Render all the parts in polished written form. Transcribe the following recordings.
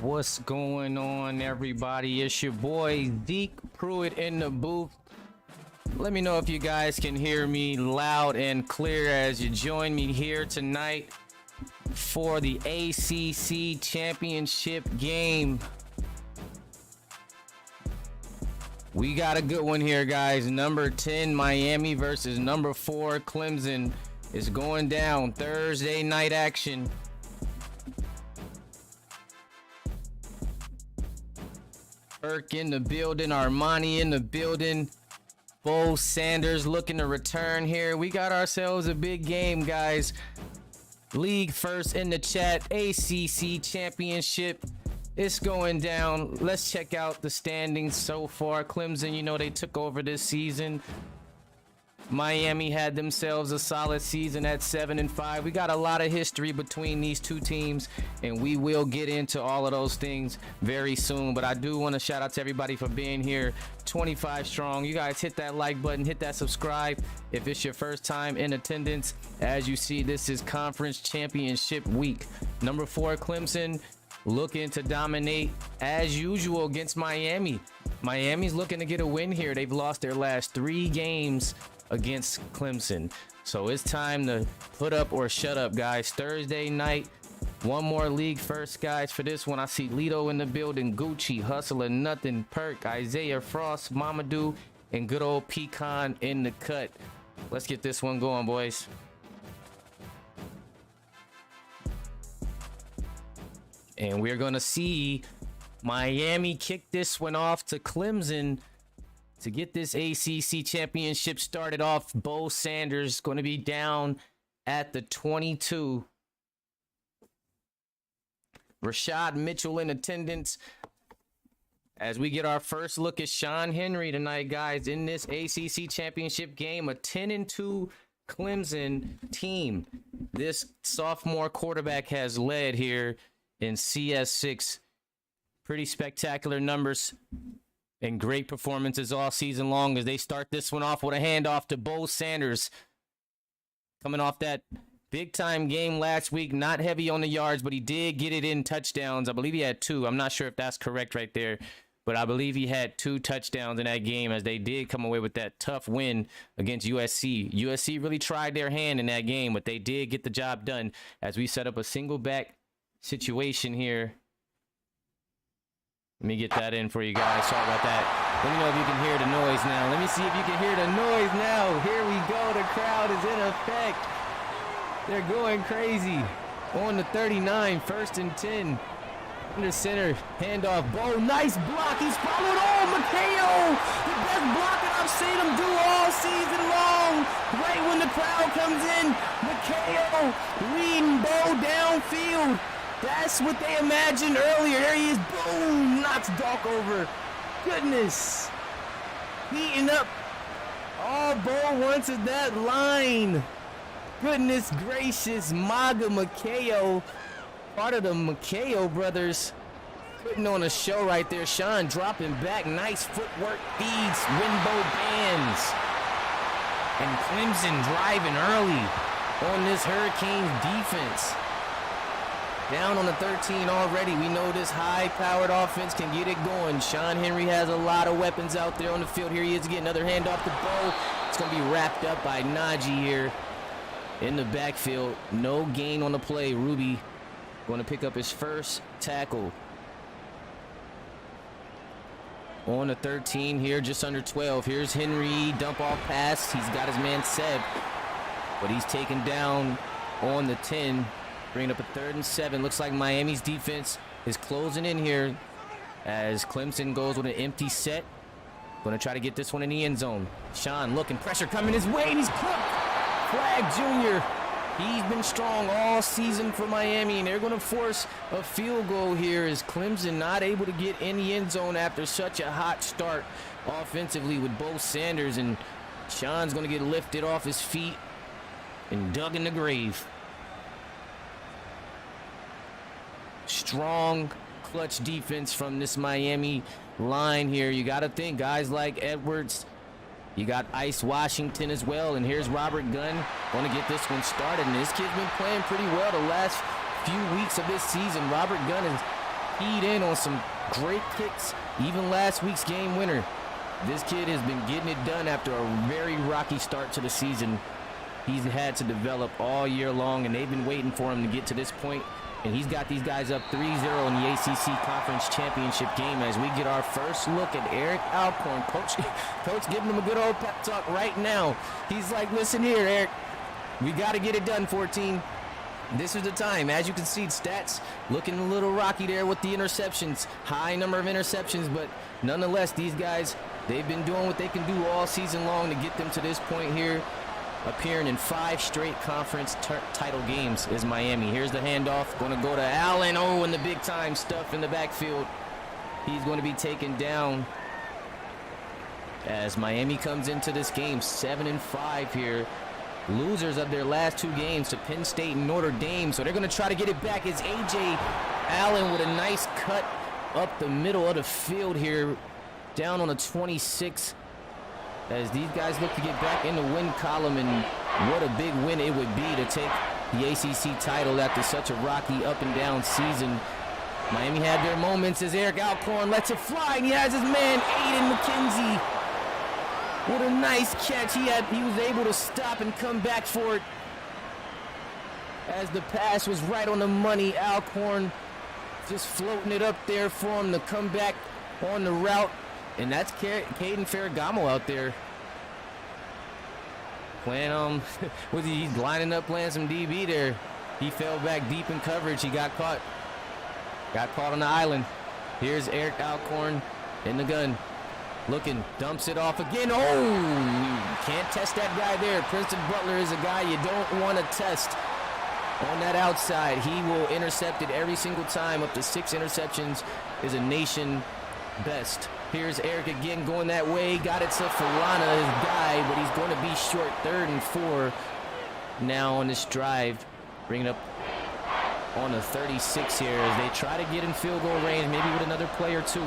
What's going on, everybody? It's your boy Zeke Pruitt in the booth. Let me know if you guys can hear me loud and clear as you join me here tonight for the ACC championship game. We got a good one here, guys. Number 10 Miami versus number 4 Clemson is going down. Thursday night action. Burke in the building, Armani in the building, Bo Sanders looking to return here. We got ourselves a big game, guys. League first in the chat, ACC championship. It's going down. Let's check out the standings so far. Clemson, you know, they took over this season. Miami had themselves a solid season at 7-5. We got a lot of history between these two teams, and we will get into all of those things very soon. But I do want to shout out to everybody for being here. 25 strong. You guys hit that like button, hit that subscribe if it's your first time in attendance. As you see, this is conference championship week. Number 4 Clemson looking to dominate as usual against Miami. Miami's looking to get a win here. They've lost their last 3 games against Clemson, so it's time to put up or shut up, guys. Thursday night, one more league first, guys. For this one, I see Lito in the building, Gucci, Hustler, Nothing, Perk, Isaiah, Frost, Mamadou, and good old Pecan in the cut. Let's get this one going, boys. And we're gonna see Miami kick this one off to Clemson to get this ACC championship started off. Bo Sanders going to be down at the 22. Rashad Mitchell in attendance as we get our first look at Sean Henry tonight, guys, in this ACC championship game. A 10-2 Clemson team. This sophomore quarterback has led here in CS6. Pretty spectacular numbers and great performances all season long as they start this one off with a handoff to Bo Sanders. Coming off that big-time game last week, not heavy on the yards, but he did get it in touchdowns. I believe he had 2. I'm not sure if that's correct right there, but I believe he had 2 touchdowns in that game as they did come away with that tough win against USC. USC really tried their hand in that game, but they did get the job done as we set up a single back situation here. Let me get that in for you guys. Sorry about that. Let me know if you can hear the noise now. Let me see if you can hear the noise now. Here we go. The crowd is in effect. They're going crazy. On the 39, 1st and 10. Under center, handoff. Bo, nice block. He's followed. Oh, Mateo, the best block that I've seen him do all season long. Right when the crowd comes in, Mateo leading Bo downfield. That's what they imagined earlier. There he is. Boom! Knocks Doc over. Goodness. Heating up. All Bo wants is that line. Goodness gracious. Maga Makeo. Part of the Makeo brothers. Putting on a show right there. Sean dropping back. Nice footwork. Feeds. Winbow bands. And Clemson driving early on this Hurricanes defense. Down on the 13 already. We know this high-powered offense can get it going. Sean Henry has a lot of weapons out there on the field. Here he is again. Another handoff to Bo. It's going to be wrapped up by Najee here in the backfield. No gain on the play. Ruby going to pick up his first tackle. On the 13 here, just under 12. Here's Henry. Dump off pass. He's got his man Seb, but he's taken down on the 10. Bringing up a 3rd and 7. Looks like Miami's defense is closing in here as Clemson goes with an empty set. Going to try to get this one in the end zone. Sean looking, pressure coming his way, and he's cooked. Flag Jr. He's been strong all season for Miami, and they're going to force a field goal here as Clemson not able to get in the end zone after such a hot start offensively with Bo Sanders, and Sean's going to get lifted off his feet and dug in the grave. Strong, clutch defense from this Miami line here. You got to think guys like Edwards. You got Ice Washington as well. And here's Robert Gunn going to get this one started. And this kid's been playing pretty well the last few weeks of this season. Robert Gunn has keyed in on some great kicks, even last week's game winner. This kid has been getting it done after a very rocky start to the season. He's had to develop all year long, and they've been waiting for him to get to this point. And he's got these guys up 3-0 in the ACC Conference Championship game as we get our first look at Eric Alcorn. Coach giving him a good old pep talk right now. He's like, listen here, Eric. We got to get it done, 14. This is the time. As you can see, stats looking a little rocky there with the interceptions. High number of interceptions, but nonetheless, these guys, they've been doing what they can do all season long to get them to this point here. Appearing in 5 straight conference title games is Miami. Here's the handoff. Going to go to Allen. Oh, and the big time stuff in the backfield. He's going to be taken down as Miami comes into this game 7-5 here. Losers of their last 2 games to Penn State and Notre Dame. So they're going to try to get it back. It's A.J. Allen with a nice cut up the middle of the field here. Down on the 26. As these guys look to get back in the win column, and what a big win it would be to take the ACC title after such a rocky up and down season. Miami had their moments as Eric Alcorn lets it fly, and he has his man Aiden McKenzie. What a nice catch. He was able to stop and come back for it as the pass was right on the money. Alcorn just floating it up there for him to come back on the route. And that's Caden Ferragamo out there playing, he's lining up playing some DB there. He fell back deep in coverage. He got caught on the island. Here's Eric Alcorn in the gun. Looking, dumps it off again. Oh, can't test that guy there. Princeton Butler is a guy you don't want to test on that outside. He will intercept it every single time. Up to 6 interceptions is a nation best. Here's Eric again going that way. Got it to Falana, his guy, but he's going to be short. 3rd and 4 now on this drive. Bring it up on the 36 here as they try to get in field goal range, maybe with another play or 2.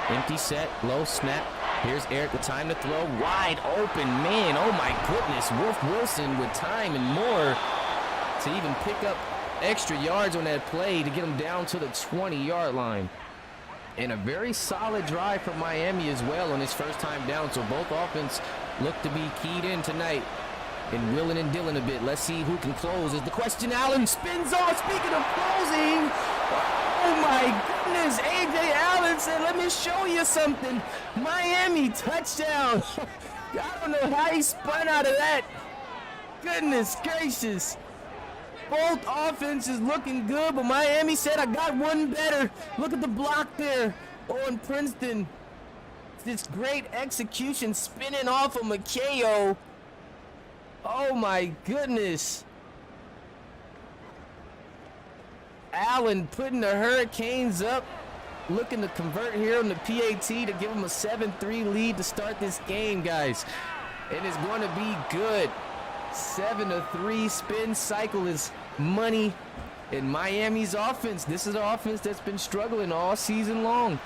Empty set, low snap. Here's Eric with time to throw. Wide open, man. Oh my goodness. Wolf Wilson with time and more to even pick up extra yards on that play to get him down to the 20-yard line. And a very solid drive from Miami as well on his first time down. So both offense look to be keyed in tonight and willing and dealing a bit. Let's see who can close is the question. Allen spins off. Speaking of closing, oh my goodness. A.J. Allen said, let me show you something. Miami touchdown. I don't know how he spun out of that. Goodness gracious. Both offenses looking good, but Miami said, I got one better. Look at the block there on Princeton. This great execution spinning off of Makeo. Oh my goodness. Allen putting the Hurricanes up. Looking to convert here on the PAT to give them a 7-3 lead to start this game, guys. And it's going to be good. 7-3 spin cycle is money in Miami's offense. This is an offense that's been struggling all season long.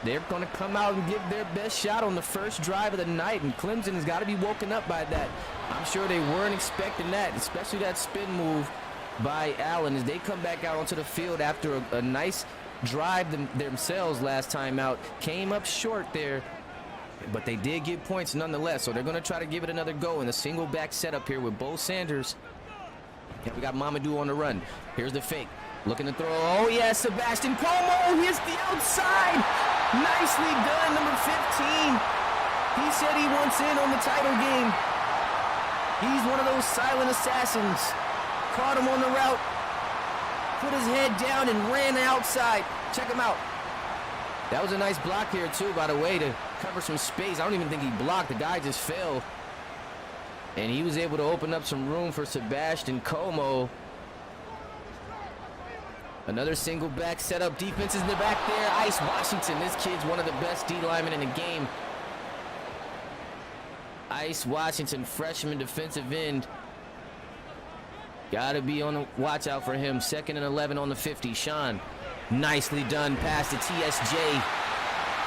They're going to come out and give their best shot on the first drive of the night, and Clemson has got to be woken up by that. I'm sure they weren't expecting that, especially that spin move by Allen as they come back out onto the field after a nice drive themselves last time out. Came up short there, but they did get points nonetheless, so they're going to try to give it another go in a single back setup here with Bo Sanders. And we got Mamadou on the run. Here's the fake. Looking to throw. Oh, yeah, Sebastian Como hits the outside. Nicely done, number 15. He said he wants in on the title game. He's one of those silent assassins. Caught him on the route. Put his head down and ran outside. Check him out. That was a nice block here, too, by the way, to cover some space. I don't even think he blocked. The guy just fell. And he was able to open up some room for Sebastian Como. Another single back setup. Defense is in the back there. Ice Washington. This kid's one of the best D linemen in the game. Ice Washington, freshman defensive end. Got to be on the watch out for him. 2nd and 11 on the 50. Sean, nicely done. Pass to TSJ.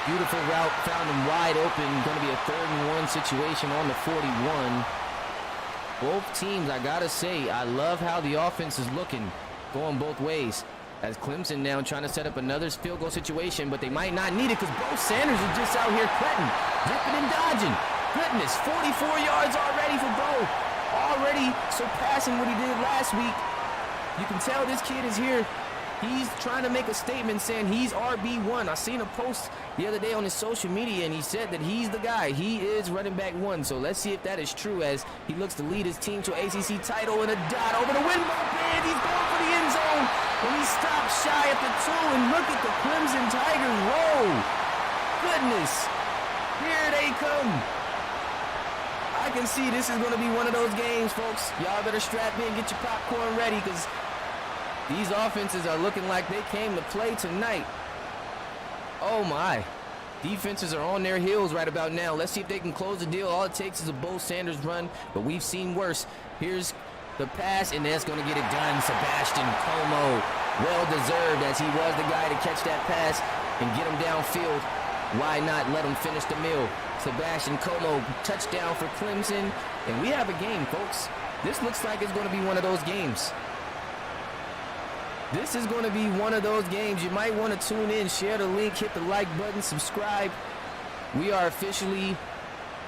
Beautiful route. Found him wide open. Going to be a 3rd and 1 situation on the 41. Both teams, I got to say, I love how the offense is looking. Going both ways. As Clemson now trying to set up another field goal situation, but they might not need it because Bo Sanders is just out here cutting, dipping and dodging. Goodness, 44 yards already for Bo. Already surpassing what he did last week. You can tell this kid is here. He's trying to make a statement saying he's RB1. I seen a post the other day on his social media, and he said that he's the guy. He is running back 1. So let's see if that is true as he looks to lead his team to an ACC title and a dot over the windmill band. He's going for the end zone, and he stops shy at the 2. And look at the Clemson Tigers roll. Goodness, here they come. I can see this is going to be one of those games, folks. Y'all better strap in, get your popcorn ready, because these offenses are looking like they came to play tonight. Oh, my. Defenses are on their heels right about now. Let's see if they can close the deal. All it takes is a Bo Sanders run, but we've seen worse. Here's the pass, and that's going to get it done. Sebastian Como, well-deserved, as he was the guy to catch that pass and get him downfield. Why not let him finish the meal? Sebastian Como, touchdown for Clemson, and we have a game, folks. This looks like it's going to be one of those games. This is going to be one of those games. You might want to tune in, share the link, hit the like button, subscribe. We are officially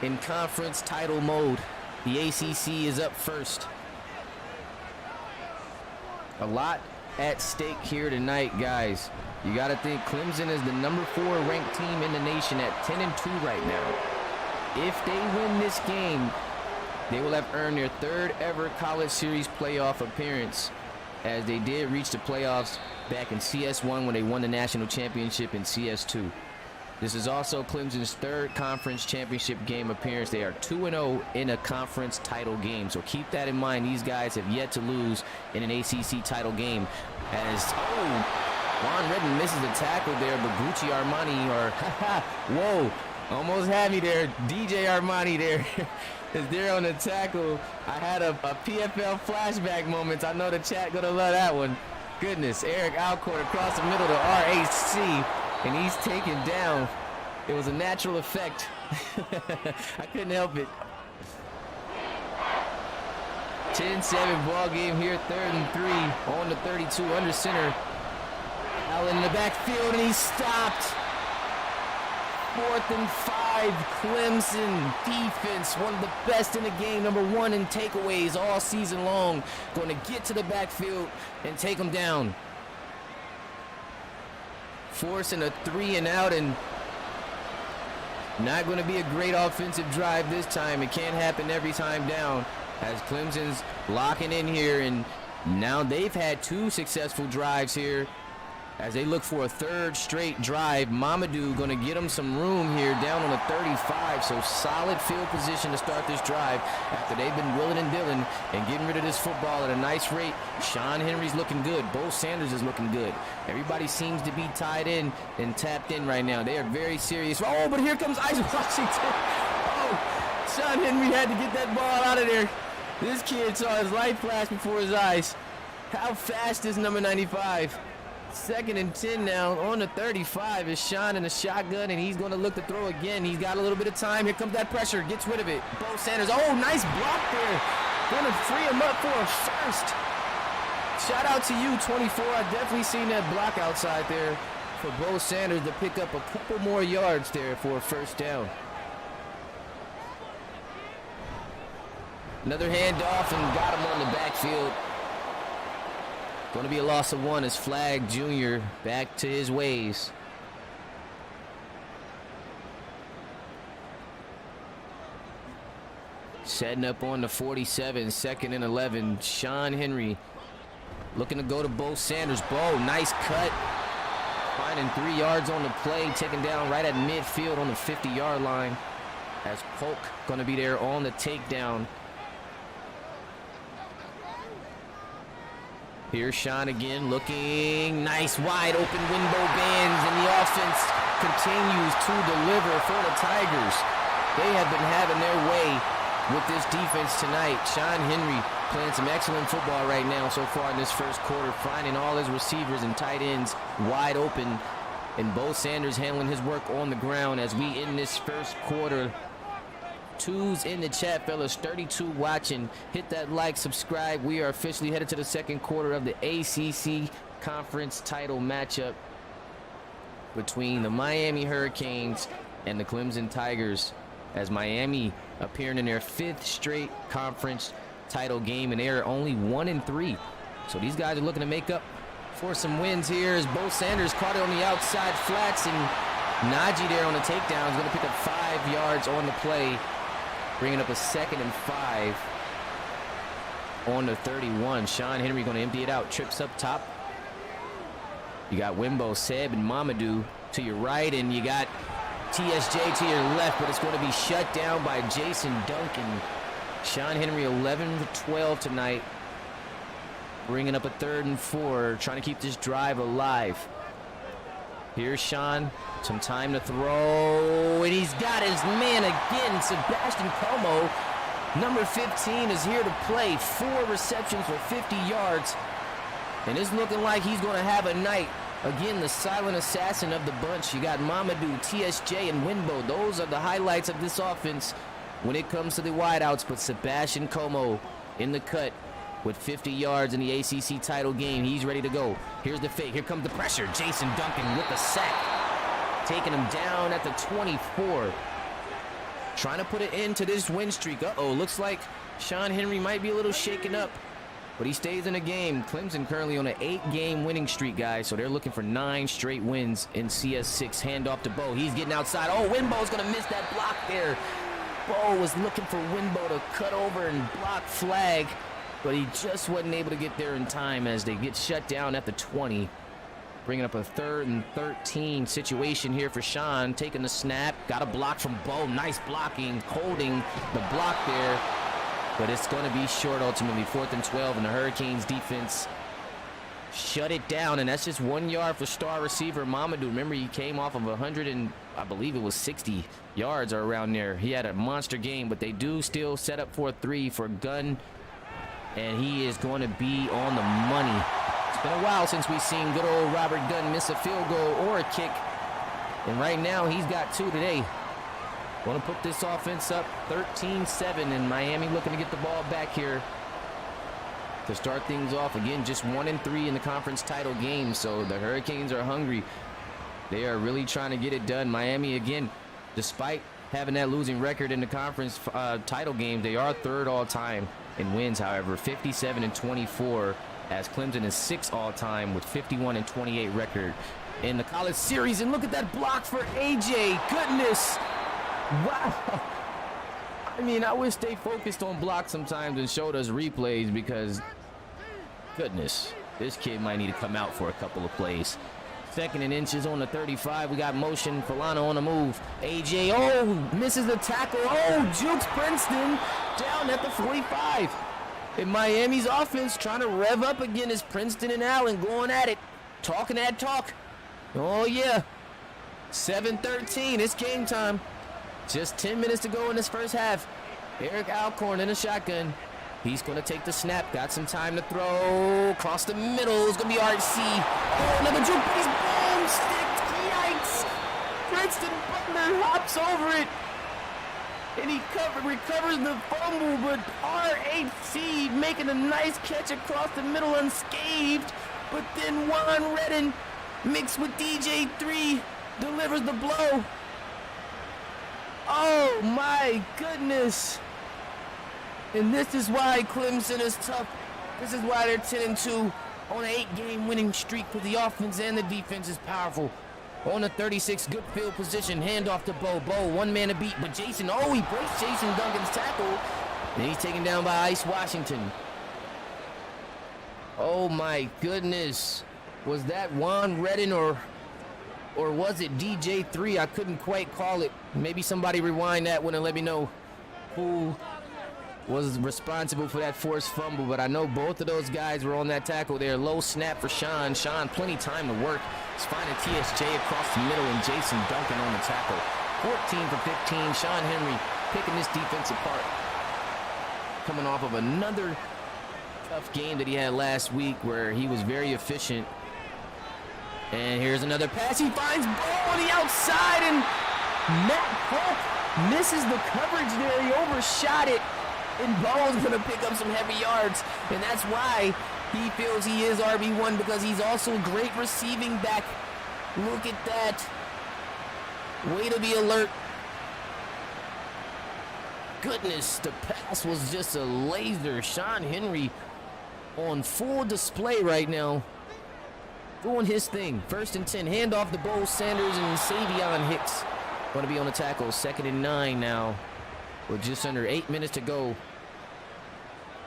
in conference title mode. The ACC is up first. A lot at stake here tonight, guys. You got to think Clemson is the number 4 ranked team in the nation at 10-2 right now. If they win this game, they will have earned their 3rd ever College Series playoff appearance, as they did reach the playoffs back in CS1 when they won the national championship in CS2. This is also Clemson's 3rd conference championship game appearance. They are 2-0 in a conference title game. So keep that in mind. These guys have yet to lose in an ACC title game. As, Juan Redden misses the tackle there, but Gucci Armani, or, whoa, almost had me there. DJ Armani there. Is there on the tackle. I had a PFL flashback moment. I know the chat gonna love that one. Goodness, Eric Alcourt across the middle to RAC, and he's taken down. It was a natural effect. I couldn't help it. 10-7 ball game here, 3rd and 3 on the 32 under center. Allen in the backfield, and he's stopped. 4th and 5, Clemson defense, one of the best in the game, number 1 in takeaways all season long. Going to get to the backfield and take them down. Forcing a 3 and out, and not going to be a great offensive drive this time. It can't happen every time down, as Clemson's locking in here, and now they've had 2 successful drives here. As they look for a 3rd straight drive, Mamadou going to get them some room here down on the 35. So solid field position to start this drive after they've been willing and dealing and getting rid of this football at a nice rate. Sean Henry's looking good. Bo Sanders is looking good. Everybody seems to be tied in and tapped in right now. They are very serious. Oh, but here comes Ice Washington. Oh, Sean Henry had to get that ball out of there. This kid saw his life flash before his eyes. How fast is number 95? 2nd and 10 now on the 35 is Sean in the shotgun, and he's going to look to throw again. He's got a little bit of time. Here comes that pressure. Gets rid of it. Bo Sanders. Oh, nice block there. Going to free him up for a first. Shout out to you, 24. I definitely seen that block outside there for Bo Sanders to pick up a couple more yards there for a first down. Another handoff and got him on the backfield. Going to be a loss of 1 as Flagg Jr. back to his ways. Setting up on the 47, 2nd and 11. Sean Henry looking to go to Bo Sanders. Bo, nice cut. Finding 3 yards on the play, taken down right at midfield on the 50-yard line. As Polk going to be there on the takedown. Here's Sean again, looking nice, wide open window bands, and the offense continues to deliver for the Tigers. They have been having their way with this defense tonight. Sean Henry playing some excellent football right now so far in this first quarter, finding all his receivers and tight ends wide open, and Bo Sanders handling his work on the ground as we end this first quarter. 2s in the chat, fellas. 32 watching. Hit that like, subscribe. We are officially headed to the 2nd quarter of the ACC conference title matchup between the Miami Hurricanes and the Clemson Tigers, as Miami appearing in their 5th straight conference title game, and they are only 1-3. So these guys are looking to make up for some wins here, as Bo Sanders caught it on the outside flats, and Najee there on the takedown is going to pick up 5 yards on the play, bringing up a 2nd and 5 on the 31. Sean Henry going to empty it out, trips up top. You got Wimbo, Seb, and Mamadou to your right, and you got TSJ to your left, but it's going to be shut down by Jason Duncan. Sean Henry 11-12 tonight, bringing up a 3rd and 4, trying to keep this drive alive. Here's Sean, some time to throw, and he's got his man again. Sebastian Como, number 15, is here to play. 4 receptions for 50 yards, and it's looking like he's going to have a night. Again, the silent assassin of the bunch. You got Mamadou, TSJ, and Winbo. Those are the highlights of this offense when it comes to the wideouts. But Sebastian Como in the cut with 50 yards in the ACC title game. He's ready to go. Here's the fake. Here comes the pressure. Jason Duncan with the sack, taking him down at the 24. Trying to put it into this win streak. Uh-oh, looks like Sean Henry might be a little shaken up, but he stays in the game. Clemson currently on an 8-game winning streak, guys, so they're looking for 9 straight wins in CS6. Handoff to Bo. He's getting outside. Oh, Winbo's going to miss that block there. Bo was looking for Winbo to cut over and block flag, but he just wasn't able to get there in time as they get shut down at the 20. Bringing up a 3rd and 13 situation here for Sean. Taking the snap. Got a block from Bo. Nice blocking. Holding the block there. But it's going to be short ultimately. 4th and 12, and the Hurricanes defense shut it down. And that's just 1 yard for star receiver Mamadou. Remember, he came off of 100 and I believe it was 60 yards or around there. He had a monster game, but they do still set up for a 3 for Gunn. And he is going to be on the money. It's been a while since we've seen good old Robert Gunn miss a field goal or a kick. And right now, he's got 2 today. Want to put this offense up 13-7, and Miami looking to get the ball back here to start things off. Again, just 1-3 in the conference title game, so the Hurricanes are hungry. They are really trying to get it done. Miami, again, despite having that losing record in the conference title game, they are 3rd all-time in wins, however, 57-24, as Clemson is 6th all-time with 51-28 record in the college series. And look at that block for AJ. Goodness. Wow. I mean, I wish they focused on blocks sometimes and showed us replays, because, goodness, this kid might need to come out for a couple of plays. 2nd and inches on the 35. We got motion. Falana on the move. AJ, oh, misses the tackle. Oh, jukes Princeton down at the 45. And Miami's offense trying to rev up again as Princeton and Allen going at it. Talking that talk. Oh, yeah. 7-13. It's game time. Just 10 minutes to go in this first half. Eric Alcorn in a shotgun. He's going to take the snap. Got some time to throw. Across the middle. It's going to be RC. Oh, another juke. He's boom sticked. Yikes. Princeton Butler hops over it. And he recovers the fumble, but RHC making a nice catch across the middle unscathed. But then Juan Redden mixed with DJ3 delivers the blow. Oh my goodness. And this is why Clemson is tough. This is why they're 10-2 on an 8-game winning streak, because the offense and the defense is powerful. On the 36, good field position, handoff to Bo. Bo, 1 man to beat, but Jason, oh, he breaks Jason Duncan's tackle. And he's taken down by Ice Washington. Oh my goodness. Was that Juan Redden or was it DJ3? I couldn't quite call it. Maybe somebody rewind that one and let me know who was responsible for that forced fumble, but I know both of those guys were on that tackle there. Low snap for Sean. Sean, plenty time to work. He's finding TSJ across the middle and Jason Duncan on the tackle. 14 for 15. Sean Henry picking this defense apart. Coming off of another tough game that he had last week where he was very efficient. And here's another pass. He finds Bo on the outside, and Matt Polk misses the coverage there. He overshot it. And Bo's going to pick up some heavy yards. And that's why he feels he is RB1, because he's also a great receiving back. Look at that. Way to be alert. Goodness, the pass was just a laser. Sean Henry on full display right now. Doing his thing. 1st and 10. Hand off to Bo Sanders and Savion Hicks. Going to be on the tackle. 2nd and 9 now. With just under 8 minutes to go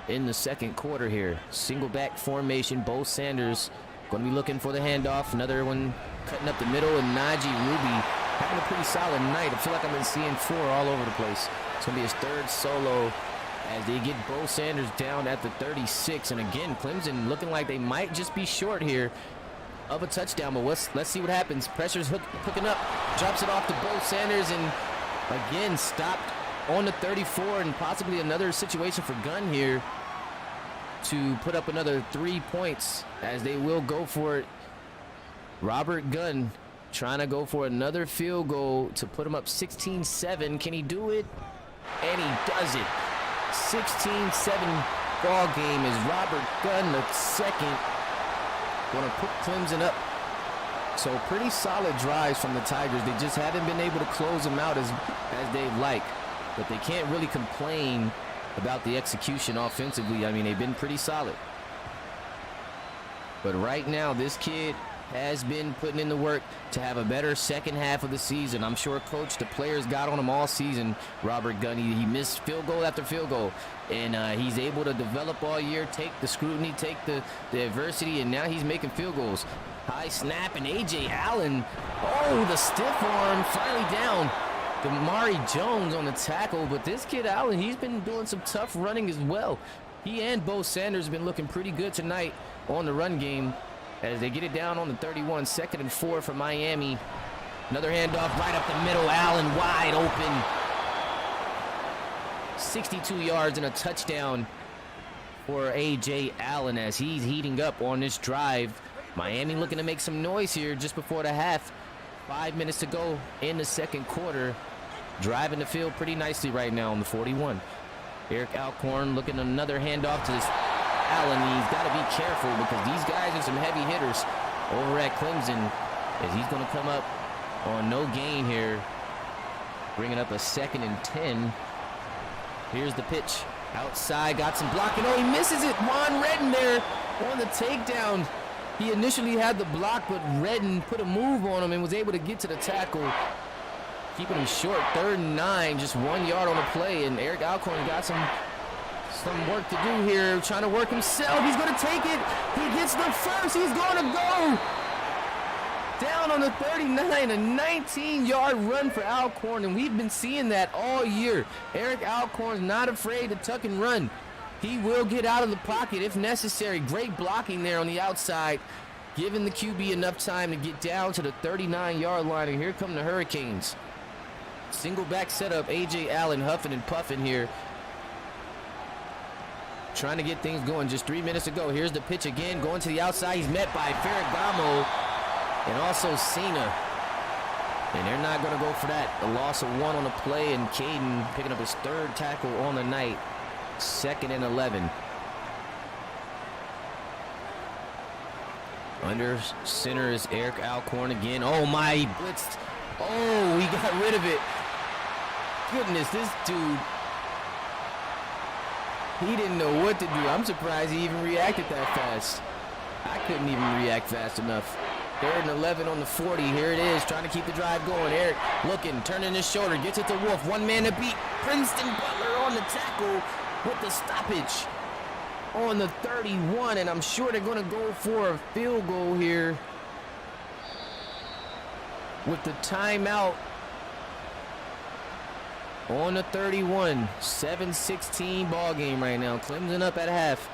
in the second quarter here. Single back formation. Bo Sanders going to be looking for the handoff. Another one cutting up the middle. And Najee Ruby having a pretty solid night. I feel like I've been seeing 4 all over the place. It's going to be his 3rd solo as they get Bo Sanders down at the 36. And again, Clemson looking like they might just be short here of a touchdown. But let's see what happens. Pressure's hooking up. Drops it off to Bo Sanders. And again, stopped on the 34. And possibly another situation for Gunn here to put up another 3 points, as they will go for it. Robert Gunn trying to go for another field goal to put him up 16-7. Can he do it? And he does it. 16-7 ball game as Robert Gunn, the second, going to put Clemson up. So pretty solid drives from the Tigers. They just haven't been able to close them out as they'd like. But they can't really complain about the execution offensively. I mean, they've been pretty solid. But right now, this kid has been putting in the work to have a better second half of the season. I'm sure, Coach, the players got on him all season. Robert Gunn, he missed field goal after field goal. And he's able to develop all year, take the scrutiny, take the adversity, and now he's making field goals. High snap, and A.J. Allen, oh, the stiff arm, finally down. Damari Jones on the tackle, but this kid Allen, he's been doing some tough running as well. He and Bo Sanders have been looking pretty good tonight on the run game as they get it down on the 31. 2nd and 4 for Miami. Another handoff right up the middle. Allen wide open. 62 yards and a touchdown for A.J. Allen as he's heating up on this drive. Miami looking to make some noise here just before the half. 5 minutes to go in the second quarter. Driving the field pretty nicely right now on the 41. Eric Alcorn looking at another handoff to this Allen. He's got to be careful because these guys are some heavy hitters over at Clemson, as he's going to come up on no gain here, bringing up a 2nd and 10. Here's the pitch. Outside, got some blocking. Oh, he misses it. Juan Redden there on the takedown. He initially had the block, but Redden put a move on him and was able to get to the tackle, keeping him short. 3rd and 9, just 1 yard on the play, and Eric Alcorn got some work to do here, trying to work himself. He's going to take it. He gets the first. He's going to go down on the 39, a 19-yard run for Alcorn, and we've been seeing that all year. Eric Alcorn's not afraid to tuck and run. He will get out of the pocket if necessary. Great blocking there on the outside, giving the QB enough time to get down to the 39-yard line, and here come the Hurricanes. Single back setup. A.J. Allen huffing and puffing here, trying to get things going. Just 3 minutes to go. Here's the pitch again, going to the outside. He's met by Ferragamo and also Cena. And they're not going to go for that. A loss of 1 on the play, and Caden picking up his 3rd tackle on the night. 2nd and 11. Under center is Eric Alcorn again. Oh my, he blitzed. Oh, he got rid of it. Goodness, this dude, he didn't know what to do. I'm surprised he even reacted that fast. I couldn't even react fast enough. 3rd and 11 on the 40. Here it is, trying to keep the drive going. Eric looking, turning his shoulder, gets it to Wolf. 1 man to beat. Princeton Butler on the tackle with the stoppage on the 31, and I'm sure they're going to go for a field goal here with the timeout on the 31. 7-16 ball game right now. Clemson up at half.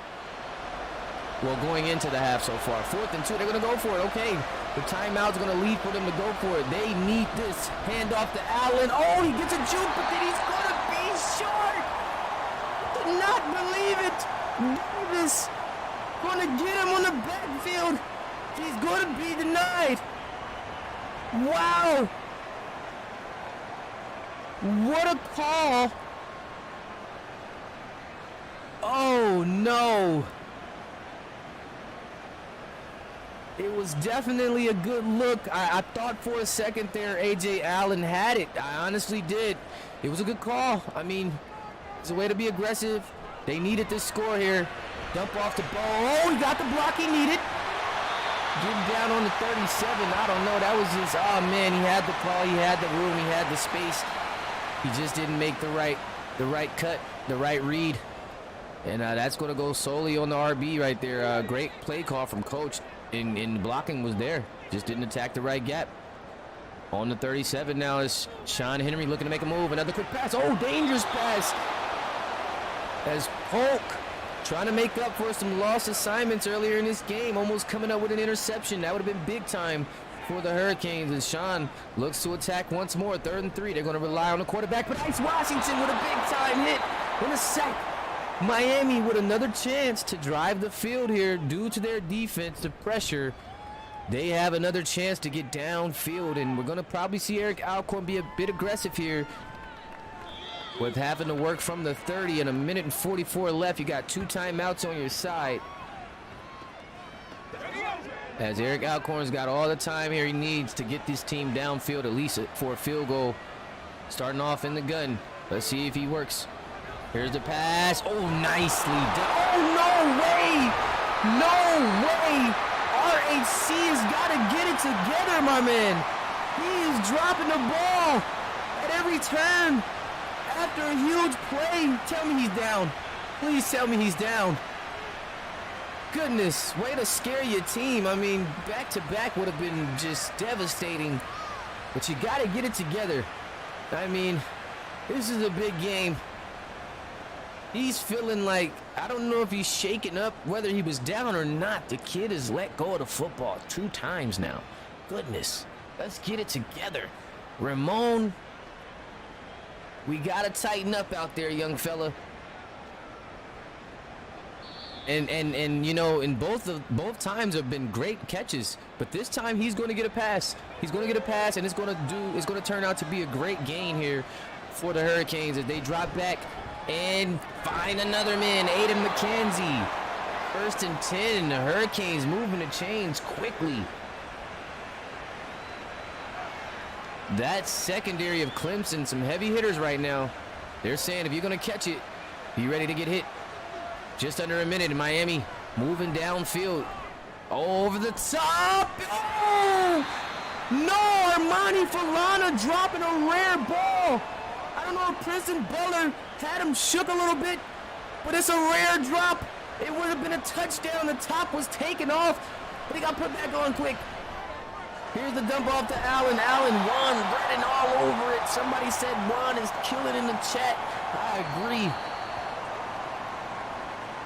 Well, going into the half so far. 4th and 2, they're going to go for it. Okay, the timeout's going to lead for them to go for it. They need this. Hand off to Allen. Oh, he gets a juke, but then he's going to be short. Did not believe it. Davis going to get him on the backfield. He's going to be denied. Wow. What a call Oh, no. It was definitely a good look. I thought for a second there A.J. Allen had it. I honestly did. It was a good call. I mean, it's a way to be aggressive. They needed this score here. Dump off the ball. Oh, he got the block he needed. Getting down on the 37. I don't know. That was just, oh, man, he had the call. He had the room. He had the space. He just didn't make the right cut, the right read. And that's going to go solely on the RB right there. Great play call from Coach. And blocking was there. Just didn't attack the right gap. On the 37 now is Sean Henry looking to make a move. Another quick pass. Oh, dangerous pass. As Polk trying to make up for some lost assignments earlier in this game. Almost coming up with an interception. That would have been big time for the Hurricanes. And Sean looks to attack once more. 3rd and 3. They're going to rely on the quarterback. But Ice Washington with a big time hit. And a sack. Miami with another chance to drive the field here due to their defensive pressure. They have another chance to get downfield, and we're going to probably see Eric Alcorn be a bit aggressive here with having to work from the 30 and 1:44 left. You got 2 timeouts on your side. As Eric Alcorn's got all the time here he needs to get this team downfield, at least for a field goal. Starting off in the gun. Let's see if he works. Here's the pass. Oh, nicely done. Oh, no way. No way. RHC has got to get it together, my man. He is dropping the ball at every turn after a huge play. Tell me he's down. Please tell me he's down. Goodness, way to scare your team. I mean, back-to-back would have been just devastating. But you got to get it together. I mean, this is a big game. He's feeling like, I don't know if he's shaking up, whether he was down or not. The kid has let go of the football 2 times now. Goodness, let's get it together. Ramon, we got to tighten up out there, young fella. And you know, in both times have been great catches, but this time he's going to get a pass. He's going to get a pass, and it's going to turn out to be a great gain here for the Hurricanes as they drop back and find another man, Aiden McKenzie. 1st and 10, the Hurricanes moving the chains quickly. That secondary of Clemson, some heavy hitters right now. They're saying if you're going to catch it, be ready to get hit. Just under a minute in Miami, moving downfield. Over the top. Oh! No, Armani Falana dropping a rare ball. I don't know if Princeton Butler had him shook a little bit, but it's a rare drop. It would have been a touchdown. The top was taken off, but he got put back on quick. Here's the dump off to Allen. Allen, Juan running all over it. Somebody said Juan is killing in the chat. I agree.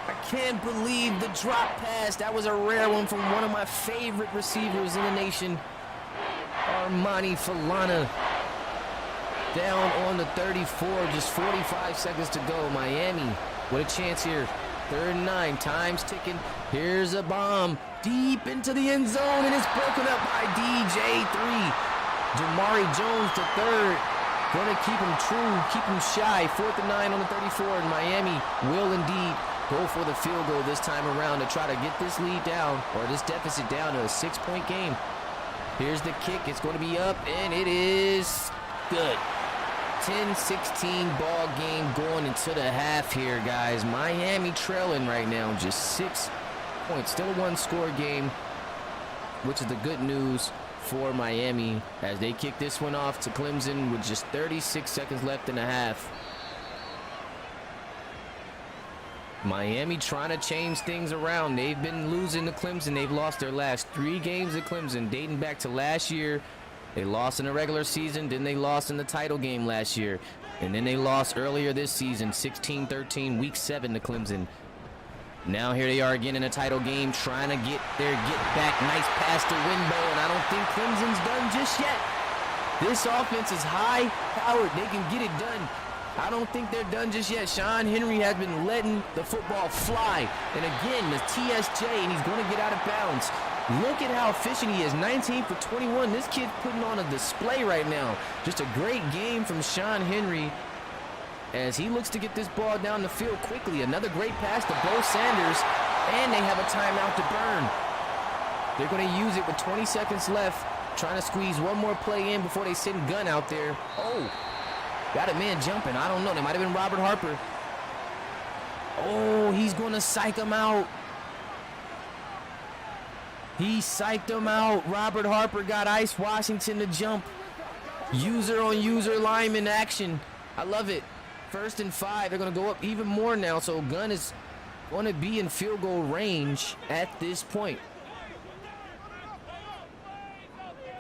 I can't believe the drop pass. That was a rare one from one of my favorite receivers in the nation, Armani Falana. Down on the 34, just 45 seconds to go. Miami, what a chance here. 3rd and 9, time's ticking. Here's a bomb deep into the end zone, and it's broken up by DJ3. Jamari Jones to 3rd. Gonna keep him true, keep him shy. 4th and 9 on the 34, and Miami will indeed go for the field goal this time around to try to get this lead down, or this deficit down to a 6-point game. Here's the kick. It's going to be up, and it is good. 10-16 ball game going into the half here, guys. Miami trailing right now, just 6 points. Still a 1-score game, which is the good news for Miami as they kick this one off to Clemson with just 36 seconds left in the half. Miami trying to change things around. They've been losing to Clemson. They've lost their last 3 games at Clemson, dating back to last year. They lost in the regular season, then they lost in the title game last year. And then they lost earlier this season, 16-13, week 7 to Clemson. Now here they are again in a title game, trying to get their get-back. Nice pass to Winbow, and I don't think Clemson's done just yet. This offense is high-powered. They can get it done. I don't think they're done just yet. Sean Henry has been letting the football fly. And again, the TSJ, and he's going to get out of bounds. Look at how efficient he is, 19 for 21. This kid's putting on a display right now. Just a great game from Sean Henry. as he looks to get this ball down the field quickly. Another great pass to Bo Sanders, and they have a timeout to burn. They're going to use it with 20 seconds left, trying to squeeze one more play in before they send Gunn out there. Oh, got a man jumping. I don't know. That might have been Robert Harper. Oh, he's going to psych him out. He psyched him out. Robert Harper got Ice Washington to jump. User on user lineman action. I love it. 1st and 5. They're going to go up even more now. So Gunn is going to be in field goal range at this point.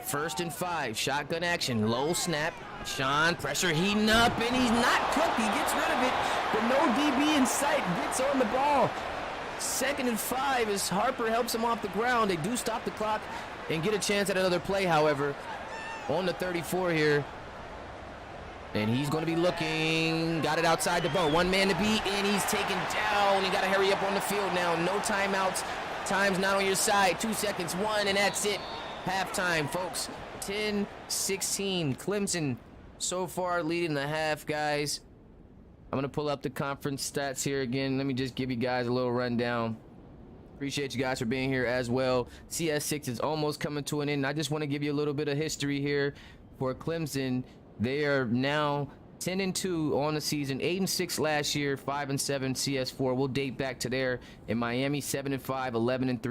1st and 5. Shotgun action. Low snap. Sean, pressure heating up, and he's not cooked. He gets rid of it, but no DB in sight. Gets on the ball. 2nd and 5 as Harper helps him off the ground. They do stop the clock and get a chance at another play, however, on the 34 here. And he's going to be looking. Got it outside the bow. One man to beat, and he's taken down. You got to hurry up on the field now. No timeouts. Time's not on your side. 2 seconds, 1, and that's it. Halftime, folks. 10-16. Clemson so far leading the half, guys. I'm going to pull up the conference stats here again. Let me just give you guys a little rundown. Appreciate you guys for being here as well. CS6 is almost coming to an end. I just want to give you a little bit of history here for Clemson. They are now 10-2 on the season, 8-6 last year, 5-7 CS4. We'll date back to there. In Miami, 7-5, 11-3, and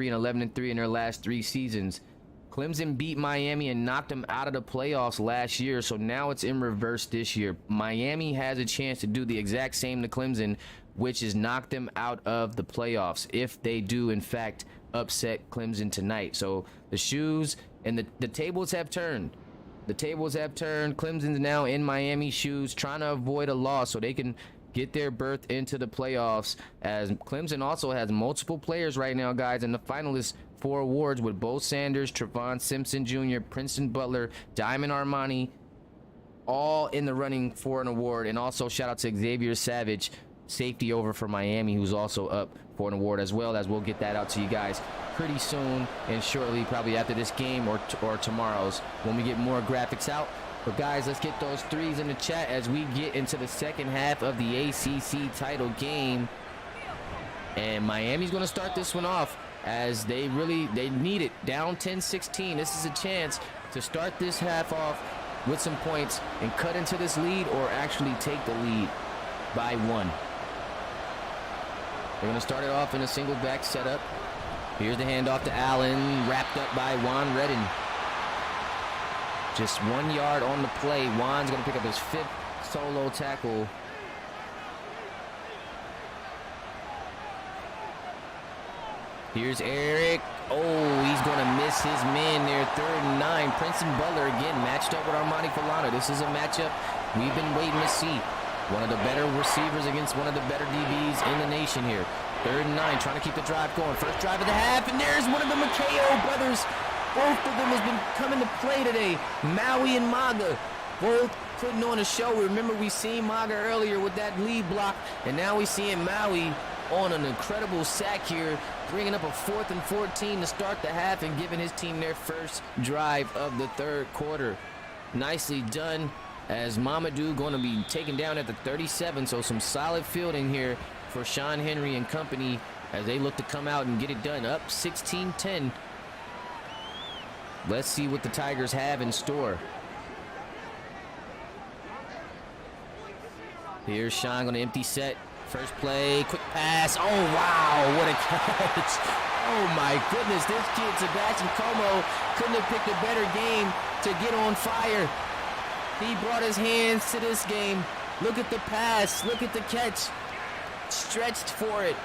11-3 in their last 3 seasons. Clemson beat Miami and knocked them out of the playoffs last year, so now it's in reverse this year. Miami has a chance to do the exact same to Clemson, which is knock them out of the playoffs if they do, in fact, upset Clemson tonight. So the shoes and the tables have turned. The tables have turned. Clemson's now in Miami's shoes, trying to avoid a loss so they can get their berth into the playoffs, as Clemson also has multiple players right now, guys, in the finalists for awards with Bo Sanders, Trevon Simpson Jr., Princeton Butler, Diamond Armani, all in the running for an award. And also shout out to Xavier Savage, safety over for Miami, who's also up for an award as well, as we'll get that out to you guys pretty soon and shortly, probably after this game or tomorrow's when we get more graphics out. But guys, let's get those threes in the chat as we get into the second half of the ACC title game. And Miami's going to start this one off, as they need it. Down 10-16. This is a chance to start this half off with some points and cut into this lead, or actually take the lead by 1. They're going to start it off in a single back setup. Here's the handoff to Allen, wrapped up by Juan Redden. Just 1 yard on the play. Juan's going to pick up his 5th solo tackle. Here's Eric. Oh, he's going to miss his man there. 3rd and 9. Princeton Butler again matched up with Armani Falana. This is a matchup we've been waiting to see. One of the better receivers against one of the better DBs in the nation here. 3rd and 9, trying to keep the drive going. First drive of the half, and there's one of the McKayo brothers. Both of them has been coming to play today. Maui and Maga, both putting on a show. Remember, we seen Maga earlier with that lead block, and now we seeing Maui on an incredible sack here, bringing up a 4th and 14 to start the half and giving his team their first drive of the 3rd quarter. Nicely done, as Mamadou going to be taken down at the 37, so some solid fielding here for Sean Henry and company as they look to come out and get it done. Up 16-10. Let's see what the Tigers have in store. Here's Sean going to empty set. First play, quick pass. Oh, wow, what a catch. Oh, my goodness, this kid, Sebastian Como, couldn't have picked a better game to get on fire. He brought his hands to this game. Look at the pass. Look at the catch. Stretched for it.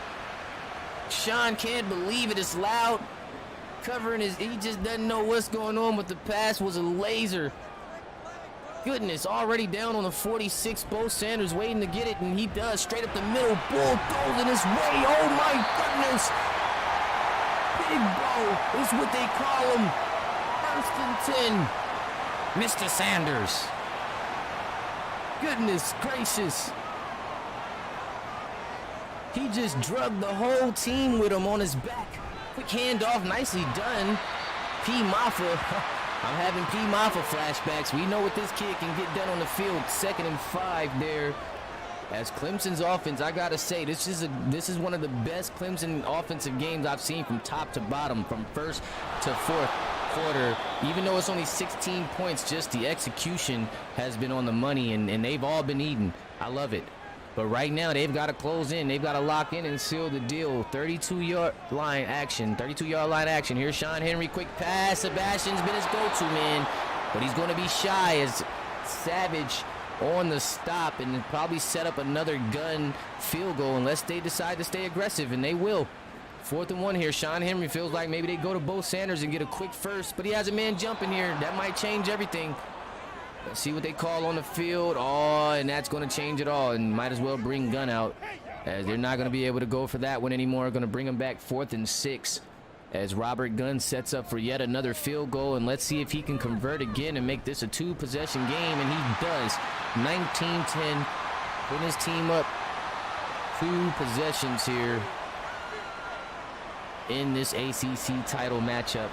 Sean can't believe it. It's loud. Covering his, he just doesn't know what's going on, but the pass was a laser. Goodness, already down on the 46. Bo Sanders waiting to get it, and he does. Straight up the middle. Bull goes in his way. Oh, my goodness. Big Bo is what they call him. 1st and 10. Mr. Sanders. Goodness gracious. He just drugged the whole team with him on his back. Quick handoff, nicely done. P. Maffa. I'm having P. Maffa flashbacks. We know what this kid can get done on the field. 2nd and 5 there As Clemson's offense, I gotta say, this is one of the best Clemson offensive games I've seen from top to bottom, from first to fourth quarter. Even though it's only 16 points, just the execution has been on the money, and they've all been eaten. I love it. But right now, they've got to close in. They've got to lock in and seal the deal. 32-yard line action. 32-yard line action. Here's Sean Henry. Quick pass. Sebastian's been his go-to man. But he's going to be shy as Savage on the stop and probably set up another gun field goal unless they decide to stay aggressive, and they will. 4th and 1 here. Sean Henry feels like maybe they go to Bo Sanders and get a quick first, but he has a man jumping here. That might change everything. Let's see what they call on the field. Oh, and that's going to change it all, and might as well bring gun out, as they're not going to be able to go for that one anymore. Going to bring them back 4th and 6 as Robert Gunn sets up for yet another field goal, and let's see if he can convert again and make this a 2-possession game, and he does. 19-10, putting his team up 2 possessions here in this ACC title matchup,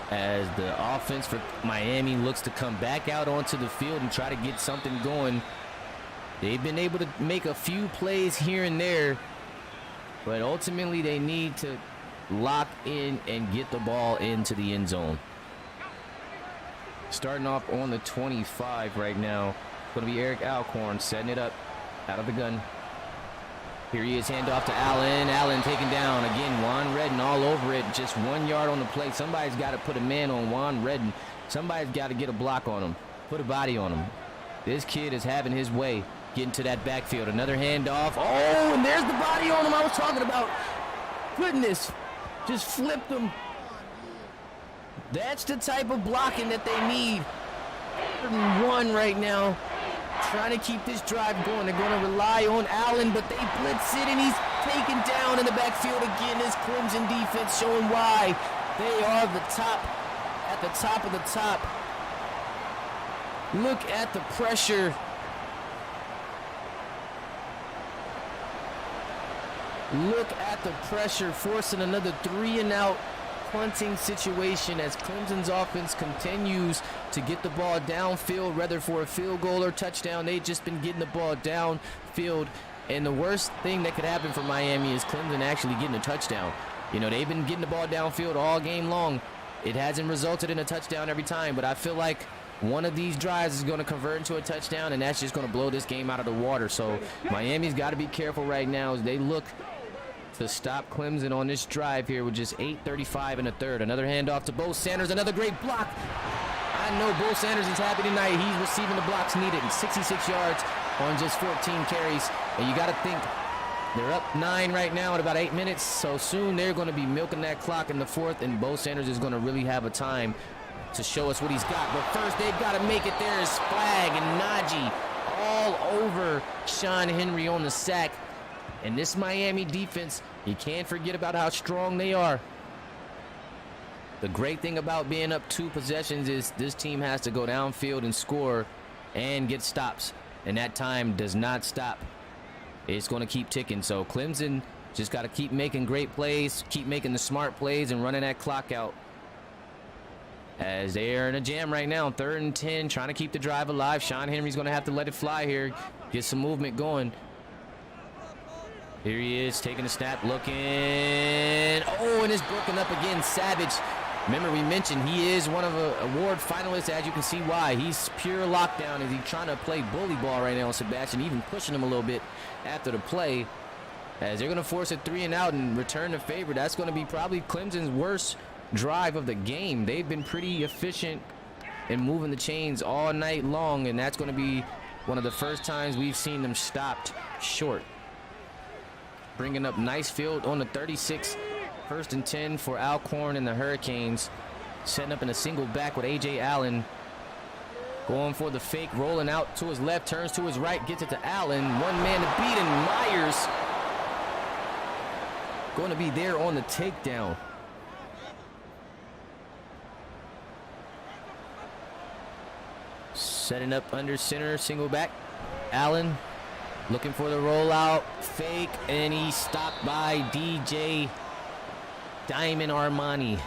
as the offense for Miami looks to come back out onto the field and try to get something going. They've been able to make a few plays here and there, but ultimately they need to lock in and get the ball into the end zone. Starting off on the 25 right now, going to be Eric Alcorn setting it up out of the gun. Here he is, handoff to Allen. Allen taken down. Again, Juan Redden all over it. Just 1 yard on the play. Somebody's got to put a man on Juan Redden. Somebody's got to get a block on him. Put a body on him. This kid is having his way getting to that backfield. Another handoff. Oh, and there's the body on him I was talking about. Goodness. Just flipped him. That's the type of blocking that they need. 1 right now. Trying to keep this drive going. They're going to rely on Allen, but they blitz it, and he's taken down in the backfield again. This Clemson defense showing why they are at the top of the top. Look at the pressure. Look at the pressure, forcing another 3-and-out punting situation as Clemson's offense continues to get the ball downfield, whether for a field goal or touchdown. They've just been getting the ball downfield, and the worst thing that could happen for Miami is Clemson actually getting a touchdown. You know, they've been getting the ball downfield all game long. It hasn't resulted in a touchdown every time, but I feel like one of these drives is going to convert into a touchdown, and that's just going to blow this game out of the water. So Miami's got to be careful right now as they look to stop Clemson on this drive here with just 8:35 in the third. Another handoff to Bo Sanders. Another great block. I know Bo Sanders is happy tonight. He's receiving the blocks needed. 66 yards on just 14 carries. And you got to think they're up 9 right now at about 8 minutes. So soon they're going to be milking that clock in the fourth, and Bo Sanders is going to really have a time to show us what he's got. But first, they've got to make it. There's Flag and Najee all over Sean Henry on the sack. And this Miami defense, you can't forget about how strong they are. The great thing about being up 2 possessions is this team has to go downfield and score and get stops. And that time does not stop. It's going to keep ticking. So Clemson just got to keep making great plays, keep making the smart plays, and running that clock out. As they are in a jam right now, 3rd and 10, trying to keep the drive alive. Sean Henry's going to have to let it fly here, get some movement going. Here he is, taking a snap, looking. Oh, and it's broken up again. Savage. Remember, we mentioned he is one of the award finalists, as you can see why. He's pure lockdown as he's trying to play bully ball right now, Sebastian, even pushing him a little bit after the play. As they're going to force a 3-and-out and return the favor. That's going to be probably Clemson's worst drive of the game. They've been pretty efficient in moving the chains all night long, and that's going to be one of the first times we've seen them stopped short. Bringing up nice field on the 36. 1st and 10 for Alcorn and the Hurricanes. Setting up in a single back with A.J. Allen. Going for the fake, rolling out to his left, turns to his right, gets it to Allen. 1 man to beat, and Myers going to be there on the takedown. Setting up under center, single back. Allen looking for the rollout, fake, and he's stopped by DJ Diamond Armani,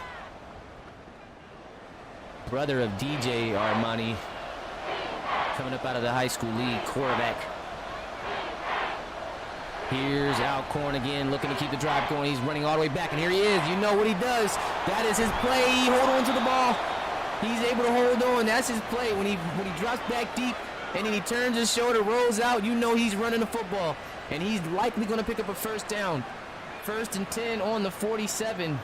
brother of DJ Armani. coming up out of the high school league, quarterback. Here's Alcorn again, looking to keep the drive going. He's running all the way back, and here he is. You know what he does. That is his play. He hold on to the ball. He's able to hold on. That's his play. When he drops back deep, and then he turns his shoulder, rolls out, you know he's running the football. And he's likely going to pick up a first down. 1st and 10 on the 47.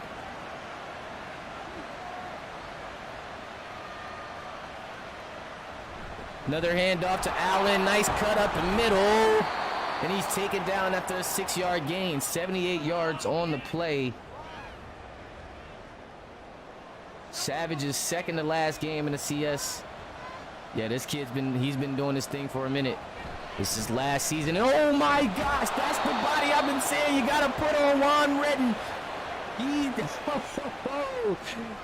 Another handoff to Allen. Nice cut up the middle. And he's taken down after a 6-yard gain. 78 yards on the play. Savage's second to last game in the CS. Yeah, this kid's been doing this thing for a minute. This is last season. Oh my gosh, that's the body I've been saying you gotta put on Juan Redden.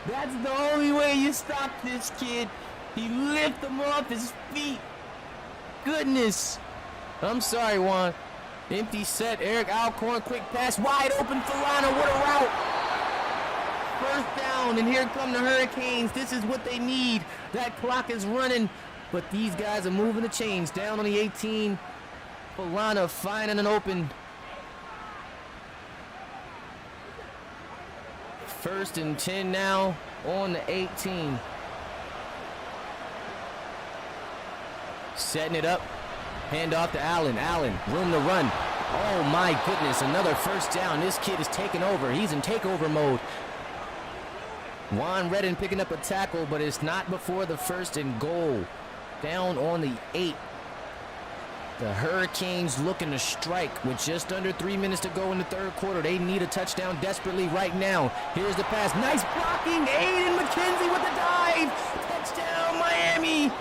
That's the only way you stop this kid. He lifted him off his feet. Goodness. I'm sorry, Juan. Empty set. Eric Alcorn, quick pass. Wide open for Lana. What a route. First down, and here come the Hurricanes. This is what they need. That clock is running, but these guys are moving the chains. Down on the 18. Lana finding an open. 1st and 10 now on the 18. Setting it up. Hand off to Allen. Allen, room to run. Oh my goodness, another first down. This kid is taking over. He's in takeover mode. Juan Redden picking up a tackle, but it's not before the 1st and goal. Down on the 8. The Hurricanes looking to strike with just under 3 minutes to go in the 3rd quarter. They need a touchdown desperately right now. Here's the pass. Nice blocking. Aiden McKenzie with the dive. Touchdown, Miami.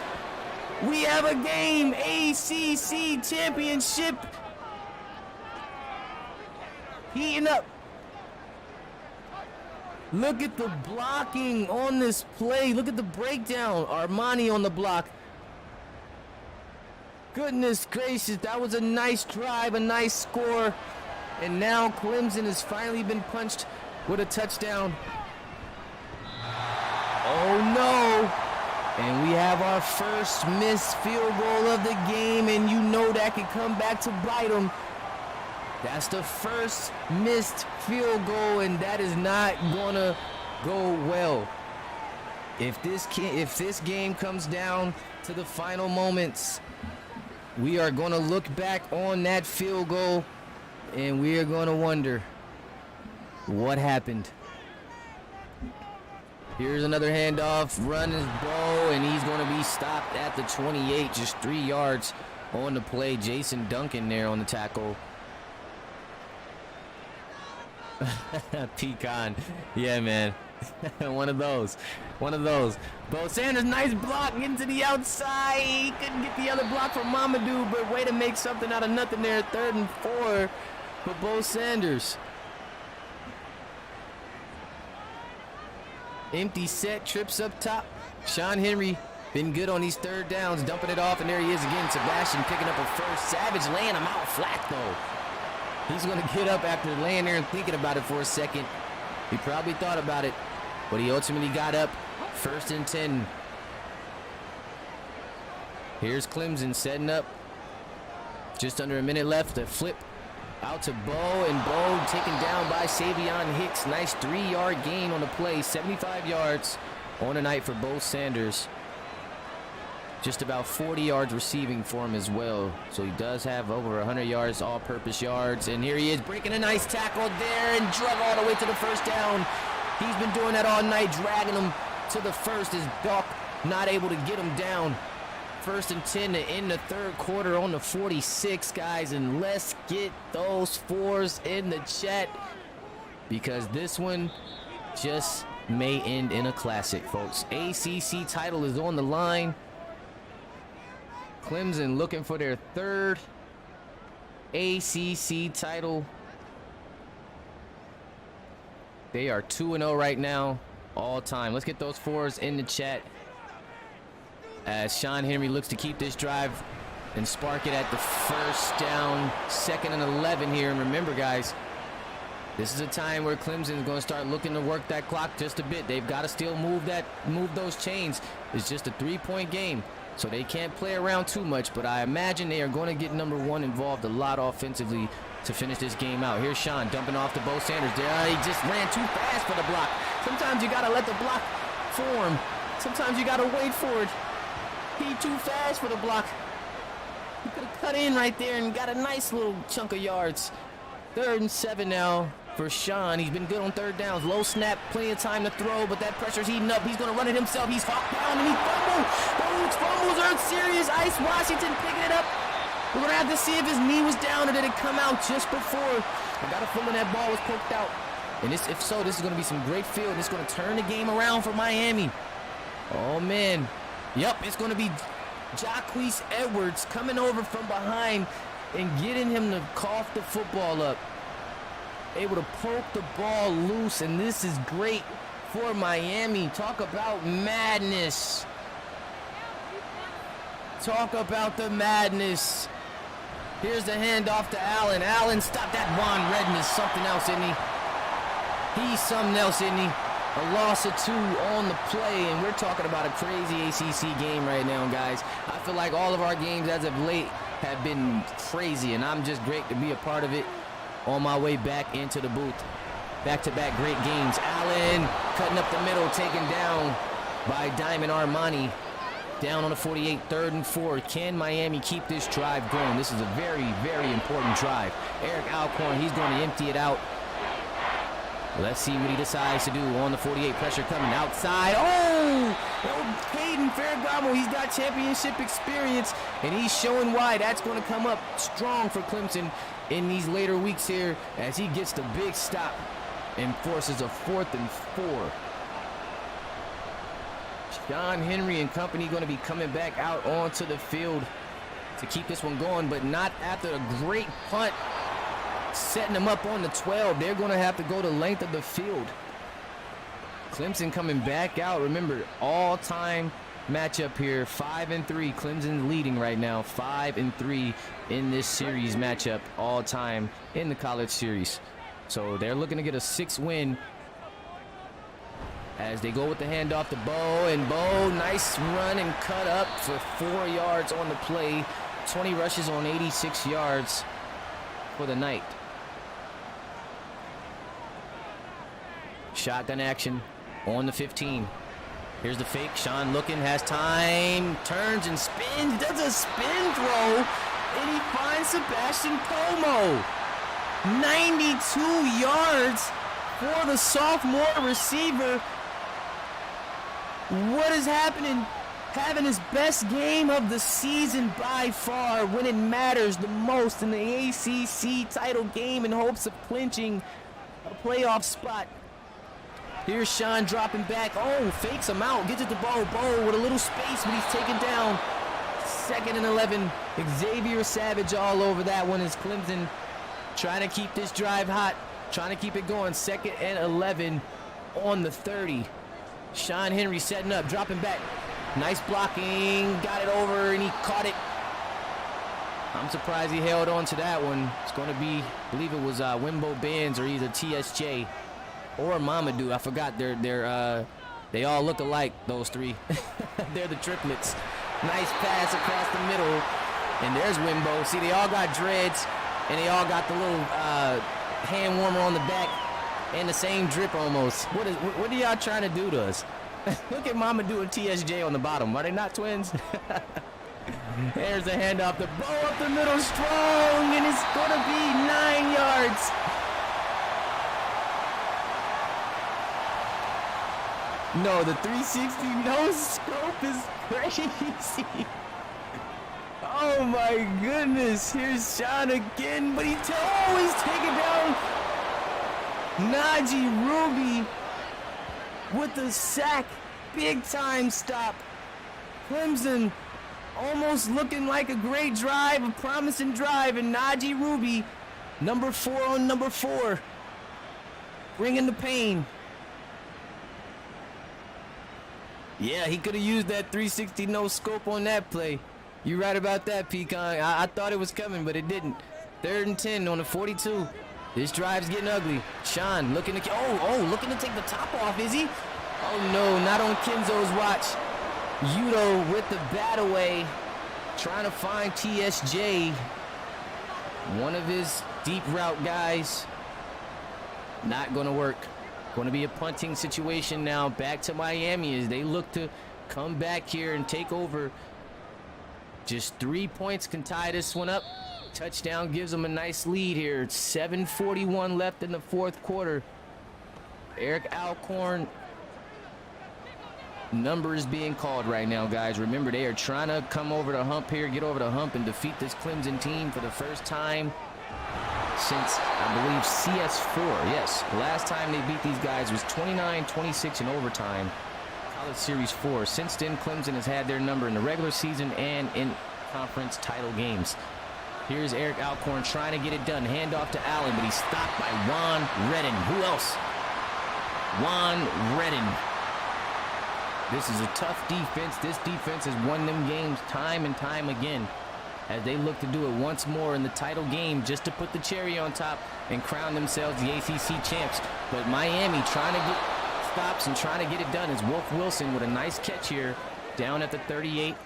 We have a game. ACC championship. Heating up. Look at the blocking on this play. Look at the breakdown. Armani on the block. Goodness gracious, that was a nice drive, a nice score. And now Clemson has finally been punched with a touchdown. Oh no. And we have our first missed field goal of the game, and you know that could come back to bite them. That's the first missed field goal, and that is not gonna go well. If this game comes down to the final moments, we are gonna look back on that field goal, and we are gonna wonder what happened. Here's another handoff, run his bow, and he's going to be stopped at the 28, just 3 yards on the play. Jason Duncan there on the tackle. Pecan. Yeah, man. One of those. Bo Sanders, nice block into the outside. He couldn't get the other block from Mamadou, but way to make something out of nothing there. 3rd and 4 for Bo Sanders. Empty set, trips up top. Sean Henry been good on these 3rd downs, dumping it off, and there he is again. Sebastian picking up a first. Savage laying him out flat, though. He's going to get up after laying there and thinking about it for a second. He probably thought about it, but he ultimately got up. 1st and 10. Here's Clemson setting up. Just under a minute left. A flip out to Bo, and Bo taken down by Savion Hicks. Nice 3-yard gain on the play. 75 yards on the night for Bo Sanders. Just about 40 yards receiving for him as well. So he does have over 100 yards, all-purpose yards. And here he is breaking a nice tackle there and drug all the way to the first down. He's been doing that all night, dragging him to the first as Doc not able to get him down. 1st and 10 to end the 3rd quarter on the 46, guys. And let's get those 4s in the chat, because this one just may end in a classic, folks. ACC title is on the line. Clemson looking for their 3rd ACC title. They are 2-0 right now, all time. Let's get those 4s in the chat as Sean Henry looks to keep this drive and spark it at the first down, 2nd and 11 here. And remember, guys, this is a time where Clemson is going to start looking to work that clock just a bit. They've got to still move those chains. It's just a 3-point game. So they can't play around too much, but I imagine they are going to get number one involved a lot offensively to finish this game out. Here's Sean dumping off to Bo Sanders. There, he just ran too fast for the block. Sometimes you got to let the block form. Sometimes you got to wait for it. He too fast for the block. He could have cut in right there and got a nice little chunk of yards. 3rd and 7 now for Sean. He's been good on 3rd downs. Low snap, plenty of time to throw, but that pressure's heating up. He's going to run it himself. He's hot down and he fumbled. Those fumbles are serious. Ice Washington picking it up. We're going to have to see if his knee was down or did it come out just before. I got a feeling that ball was poked out. And this, if so, this is going to be some great field. It's going to turn the game around for Miami. Oh, man. Yep, it's going to be Jacquez Edwards coming over from behind and getting him to cough the football up. Able to poke the ball loose, and this is great for Miami. Talk about madness. Talk about the madness. Here's the handoff to Allen. Allen, stop that. Juan Redden is something else, isn't he? He's something else, isn't he? A loss of 2 on the play, and we're talking about a crazy ACC game right now, guys. I feel like all of our games as of late have been crazy, and I'm just great to be a part of it on my way back into the booth. Back-to-back great games. Allen cutting up the middle, taken down by Diamond Armani. Down on the 48, 3rd and 4. Can Miami keep this drive going? This is a very, very important drive. Eric Alcorn, he's going to empty it out. Let's see what he decides to do on the 48. Pressure coming outside. Oh, Caden Ferragamo, he's got championship experience, and he's showing why. That's going to come up strong for Clemson in these later weeks here as he gets the big stop and forces a 4th and 4. John Henry and company going to be coming back out onto the field to keep this one going, but not after a great punt. Setting them up on the 12. They're going to have to go the length of the field. Clemson coming back out. Remember, all-time matchup here. 5-3. Clemson leading right now. 5-3 in this series matchup. All-time in the college series. So they're looking to get a 6th win as they go with the handoff to Bo. And Bo, nice run and cut up for 4 yards on the play. 20 rushes on 86 yards for the night. Shotgun action on the 15. Here's the fake. Sean looking, has time, turns and spins, does a spin throw, and he finds Sebastian Como. 92 yards for the sophomore receiver. What is happening? Having his best game of the season by far when it matters the most in the ACC title game in hopes of clinching a playoff spot. Here's Sean dropping back. Oh, fakes him out. Gets it to Bo. Bo with a little space, but he's taken down. 2nd and 11. Xavier Savage all over that one as Clemson trying to keep this drive hot. Trying to keep it going. 2nd and 11 on the 30. Sean Henry setting up, dropping back. Nice blocking. Got it over, and he caught it. I'm surprised he held on to that one. It's going to be, I believe it was Wimbo Benz or either TSJ. Or Mamadou, I forgot. They all look alike, those 3. They're the triplets. Nice pass across the middle, and there's Wimbo. See, they all got dreads, and they all got the little hand warmer on the back, and the same drip almost. What are y'all trying to do to us? Look at Mamadou and TSJ on the bottom. Are they not twins? There's the handoff. The Bo up the middle, strong, and it's going to be 9 yards. No, the 360 no scope is crazy. Oh my goodness. Here's Sean again, but he's taken down. Najee Ruby with the sack. Big time stop. Clemson almost looking like a great drive, a promising drive, and Najee Ruby, number 4 on number 4, bringing the pain. Yeah, he could have used that 360 no scope on that play. You're right about that, Pecan. I thought it was coming, but it didn't. 3rd and 10 on the 42. This drive's getting ugly. Sean looking to looking to take the top off, is he? Oh no, not on Kenzo's watch. Udo with the bat away, trying to find TSJ, one of his deep route guys. Not going to work. Going to be a punting situation now. Back to Miami as they look to come back here and take over. Just 3 points can tie this one up. Touchdown gives them a nice lead here. It's 7:41 left in the fourth quarter. Eric Alcorn number is being called right now, guys. Remember, they are trying to come over the hump here, get over the hump and defeat this Clemson team for the first time since, I believe, CS4. Yes, the last time they beat these guys was 29-26 in overtime. College Series 4. Since then, Clemson has had their number in the regular season and in conference title games. Here's Eric Alcorn trying to get it done. Handoff to Allen, but he's stopped by Juan Redden. Who else? Juan Redden. This is a tough defense. This defense has won them games time and time again as they look to do it once more in the title game just to put the cherry on top and crown themselves the ACC champs. But Miami trying to get stops and trying to get it done is Wolf Wilson with a nice catch here down at the 38.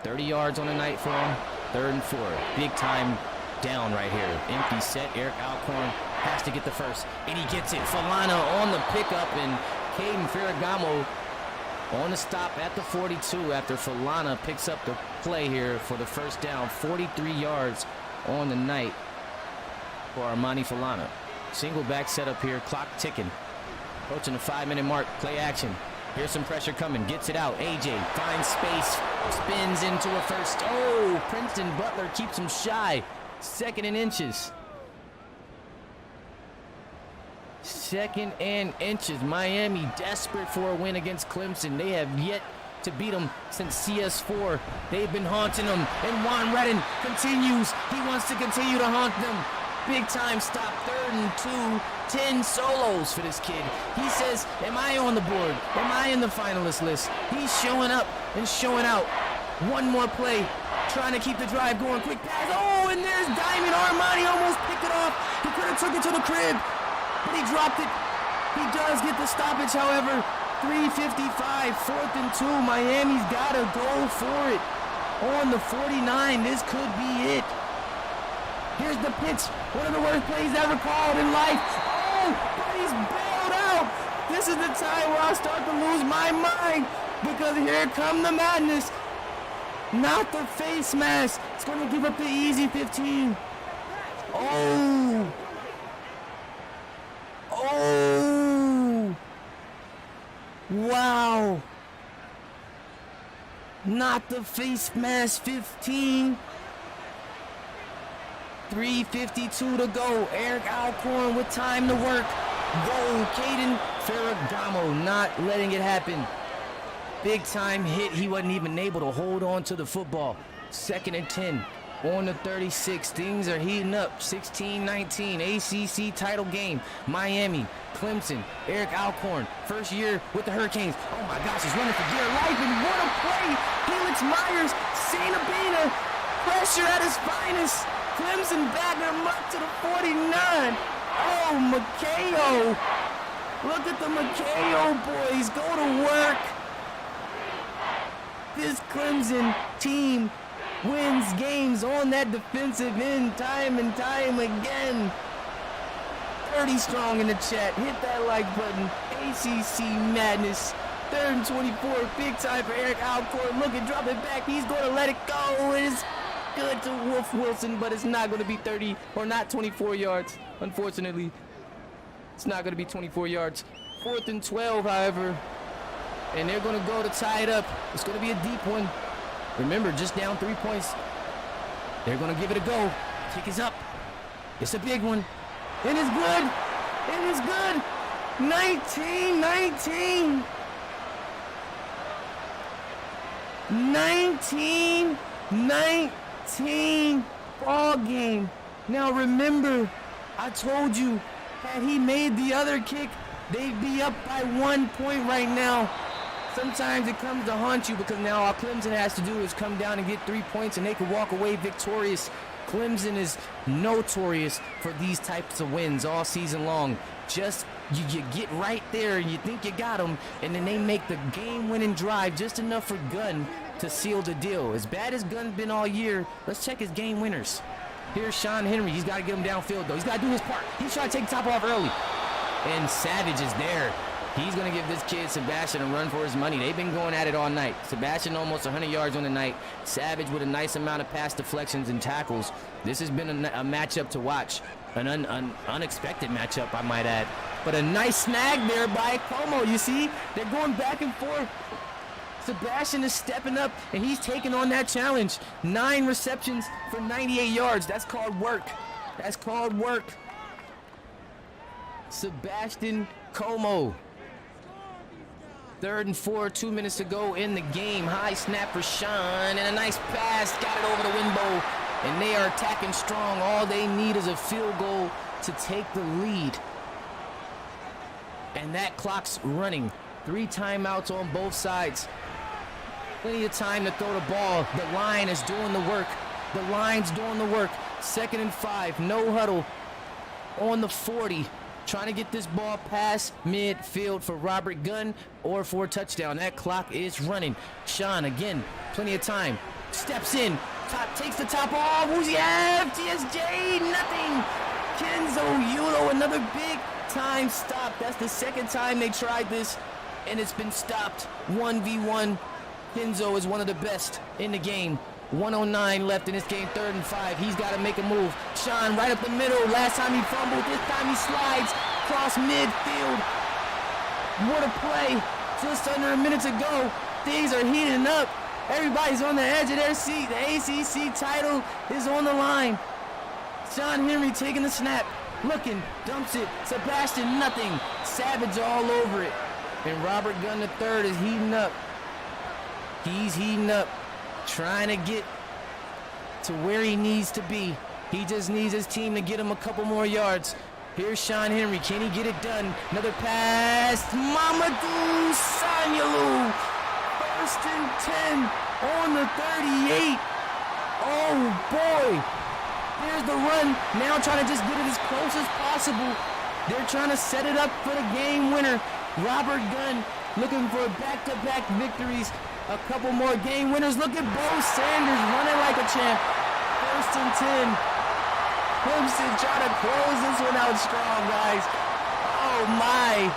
30 yards on the night for him. 3rd and 4. Big time down right here. Empty set. Eric Alcorn has to get the first, and he gets it. Falana on the pickup, and Caden Ferragamo on the stop at the 42 after Falana picks up the play here for the first down. 43 yards on the night for Armani Falana. Single back setup here. Clock ticking. Approaching the 5-minute mark. Play action. Here's some pressure coming. Gets it out. AJ finds space. Spins into a first. Oh, Princeton Butler keeps him shy. 2nd and inches. 2nd and inches. Miami desperate for a win against Clemson. They have yet to beat them since CS4. They've been haunting them. And Juan Redden continues. He wants to continue to haunt them. Big time stop. 3rd and 2. 10 solos for this kid. He says, am I on the board? Am I in the finalist list? He's showing up and showing out. One more play. Trying to keep the drive going. Quick pass. Oh, and there's Diamond. Armani almost picked it off. He could have took it to the crib, but he dropped it. He does get the stoppage, however. 3:55, 4th and 2. Miami's got to go for it. On the 49, this could be it. Here's the pitch. One of the worst plays ever called in life. Oh, but he's bailed out. This is the time where I start to lose my mind because here come the madness. Not the face mask. It's going to give up the easy 15. Oh. Oh. Wow. Not the face mask 15. 3:52 to go. Eric Alcorn with time to work. Go. Caden Ferragamo not letting it happen. Big time hit. He wasn't even able to hold on to the football. 2nd and 10 on the 36. Things are heating up. 16-19 ACC title game. Miami, Clemson, Eric Alcorn, first year with the Hurricanes. Oh my gosh, he's running for dear life, and what a play. Felix Myers, Santa Bina, pressure at his finest. Clemson bagging him up to the 49. Oh, Makeo. Look at the Makeo boys go to work. This Clemson team wins games on that defensive end time and time again. 30 strong in the chat. Hit that like button. ACC madness. 3rd and 24. Big time for Eric Alcorn. Look at drop it back. He's going to let it go. It's good to Wolf Wilson, but it's not going to be 30 or not 24 yards. Unfortunately, it's not going to be 24 yards. 4th and 12, however. And they're going to go to tie it up. It's going to be a deep one. Remember, just down 3 points. They're going to give it a go. Kick is up. It's a big one. It is good. It is good. 19-19. 19-19 ball game. Now remember, I told you, had he made the other kick, they'd be up by 1 point right now. Sometimes it comes to haunt you because now all Clemson has to do is come down and get 3 points and they can walk away victorious. Clemson is notorious for these types of wins all season long. Just you get right there and you think you got them, and then they make the game-winning drive just enough for Gunn to seal the deal. As bad as Gunn's been all year, let's check his game winners. Here's Sean Henry. He's got to get him downfield, though. He's got to do his part. He's trying to take the top off early. And Savage is there. He's going to give this kid, Sebastian, a run for his money. They've been going at it all night. Sebastian almost 100 yards on the night. Savage with a nice amount of pass deflections and tackles. This has been a matchup to watch. An unexpected matchup, I might add. But a nice snag there by Como. You see, they're going back and forth. Sebastian is stepping up, and he's taking on that challenge. 9 receptions for 98 yards. That's called work. That's called work. Sebastian Como. 3rd and 4, 2 minutes to go in the game. High snap for Sean, and a nice pass. Got it over the window, and they are attacking strong. All they need is a field goal to take the lead. And that clock's running. 3 timeouts on both sides. Plenty of time to throw the ball. The line is doing the work. The line's doing the work. 2nd and 5, no huddle on the 40. Trying to get this ball past midfield for Robert Gunn or for a touchdown. That clock is running. Sean, again, plenty of time. Steps in. Takes the top off. Who's he have? TSJ, nothing. Kenzo Yulo, another big time stop. That's the 2nd time they tried this, and it's been stopped. 1v1. Kenzo is one of the best in the game. 109 left in this game, 3rd and 5. He's got to make a move. Sean right up the middle. Last time he fumbled, this time he slides across midfield. What a play. Just under a minute to go. Things are heating up. Everybody's on the edge of their seat. The ACC title is on the line. Sean Henry taking the snap. Looking, dumps it. Sebastian, nothing. Savage all over it. And Robert Gunn III is heating up. He's heating up. Trying to get to where he needs to be. He just needs his team to get him a couple more yards. Here's Sean Henry. Can he get it done? Another pass. Mamadou Sanyalu. 1st and 10 on the 38. Oh, boy. There's the run. Now trying to just get it as close as possible. They're trying to set it up for the game winner. Robert Gunn looking for back-to-back victories. A couple more game winners. Look at Bo Sanders running like a champ. 1st and 10. Clemson trying to close this one out strong, guys. Oh, my.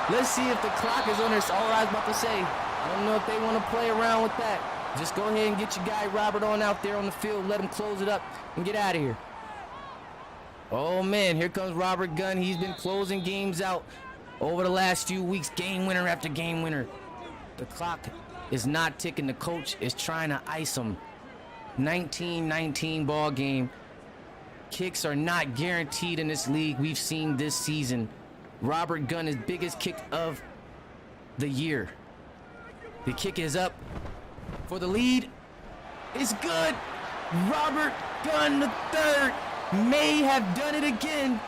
Let's see if the clock is on their side. I was about to say, I don't know if they want to play around with that. Just go ahead and get your guy Robert on out there on the field. Let him close it up and get out of here. Oh, man. Here comes Robert Gunn. He's been closing games out over the last few weeks. Game winner after game winner. The clock is not ticking. The coach is trying to ice him. 19-19 ball game. Kicks are not guaranteed in this league. We've seen this season. Robert Gunn, his biggest kick of the year. The kick is up for the lead. It's good. Robert Gunn III may have done it again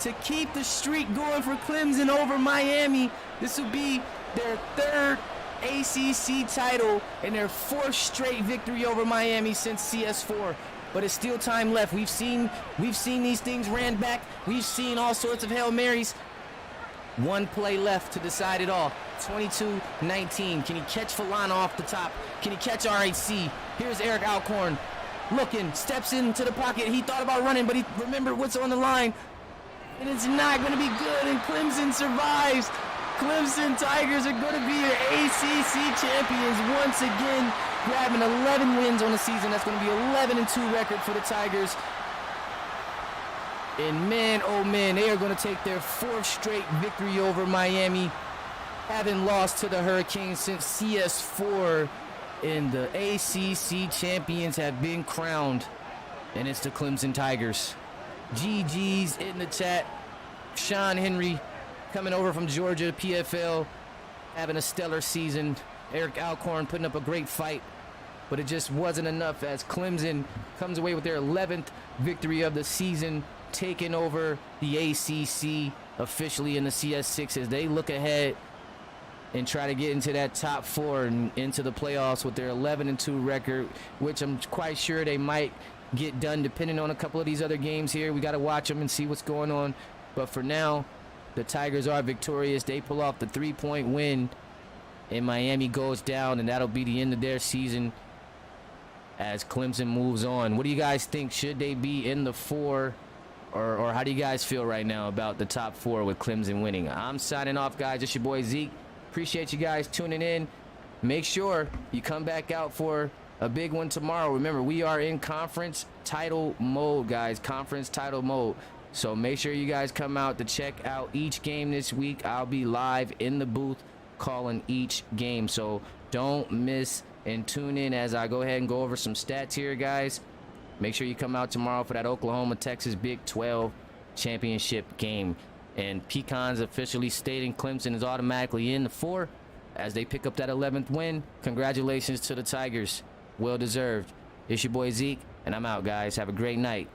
to keep the streak going for Clemson over Miami. This will be their 3rd ACC title and their 4th straight victory over Miami since CS4. But it's still time left. We've seen these things ran back. We've seen all sorts of Hail Marys. 1 play left to decide it all. 22-19. Can he catch Falana off the top? Can he catch RAC? Here's Eric Alcorn looking, steps into the pocket. He thought about running, but he remembered what's on the line. And it's not going to be good, and Clemson survives. Clemson Tigers are going to be your ACC champions once again, grabbing 11 wins on the season. That's going to be 11-2 record for the Tigers. And man, oh man, they are going to take their 4th straight victory over Miami, having lost to the Hurricanes since CS4. And the ACC champions have been crowned, and it's the Clemson Tigers. GG's in the chat. Sean Henry coming over from Georgia, PFL, having a stellar season. Eric Alcorn putting up a great fight, but it just wasn't enough as Clemson comes away with their 11th victory of the season, taking over the ACC officially in the CS6 as they look ahead and try to get into that top 4 and into the playoffs with their 11-2 record, which I'm quite sure they might get done depending on a couple of these other games here. We got to watch them and see what's going on. But for now, the Tigers are victorious. They pull off the 3-point win, and Miami goes down, and that'll be the end of their season as Clemson moves on. What do you guys think? Should they be in the 4? Or how do you guys feel right now about the top 4 with Clemson winning? I'm signing off, guys. It's your boy Zeke. Appreciate you guys tuning in. Make sure you come back out for a big one tomorrow. Remember, we are in conference title mode, guys. Conference title mode. So make sure you guys come out to check out each game this week. I'll be live in the booth calling each game. So don't miss and tune in as I go ahead and go over some stats here, guys. Make sure you come out tomorrow for that Oklahoma-Texas Big 12 championship game. And Pecans officially stating Clemson is automatically in the 4 as they pick up that 11th win. Congratulations to the Tigers. Well deserved. It's your boy Zeke, and I'm out, guys. Have a great night.